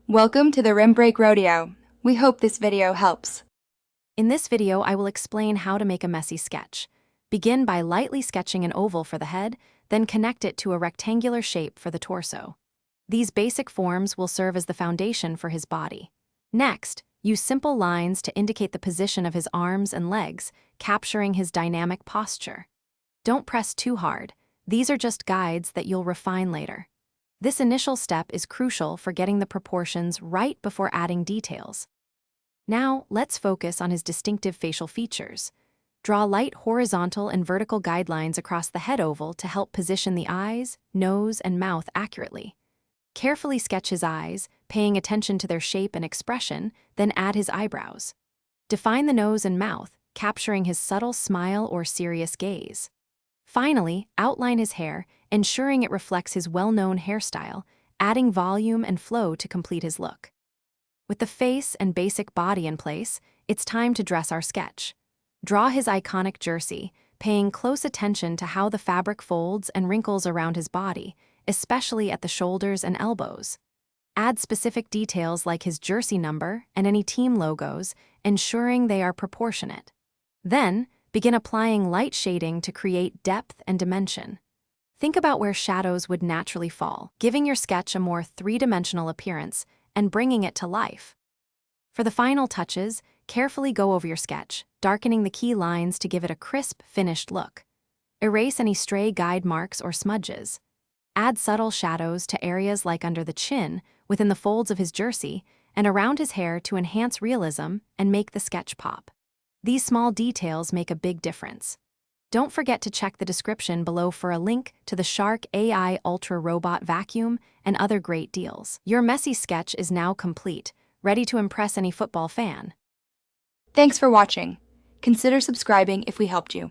Welcome to the Rim Break Rodeo. We hope this video helps. In this video, I will explain how to make a Messi sketch. Begin by lightly sketching an oval for the head, then connect it to a rectangular shape for the torso. These basic forms will serve as the foundation for his body. Next, use simple lines to indicate the position of his arms and legs, capturing his dynamic posture. Don't press too hard. These are just guides that you'll refine later. This initial step is crucial for getting the proportions right before adding details. Now, let's focus on his distinctive facial features. Draw light horizontal and vertical guidelines across the head oval to help position the eyes, nose, and mouth accurately. Carefully sketch his eyes, paying attention to their shape and expression, then add his eyebrows. Define the nose and mouth, capturing his subtle smile or serious gaze. Finally, outline his hair, ensuring it reflects his well-known hairstyle, adding volume and flow to complete his look. With the face and basic body in place, it's time to dress our sketch. Draw his iconic jersey, paying close attention to how the fabric folds and wrinkles around his body, especially at the shoulders and elbows. Add specific details like his jersey number and any team logos, ensuring they are proportionate. Then, begin applying light shading to create depth and dimension. Think about where shadows would naturally fall, giving your sketch a more three-dimensional appearance and bringing it to life. For the final touches, carefully go over your sketch, darkening the key lines to give it a crisp, finished look. Erase any stray guide marks or smudges. Add subtle shadows to areas like under the chin, within the folds of his jersey, and around his hair to enhance realism and make the sketch pop. These small details make a big difference. Don't forget to check the description below for a link to the Shark AI Ultra Robot Vacuum and other great deals. Your Messi sketch is now complete, ready to impress any football fan. Thanks for watching. Consider subscribing if we helped you.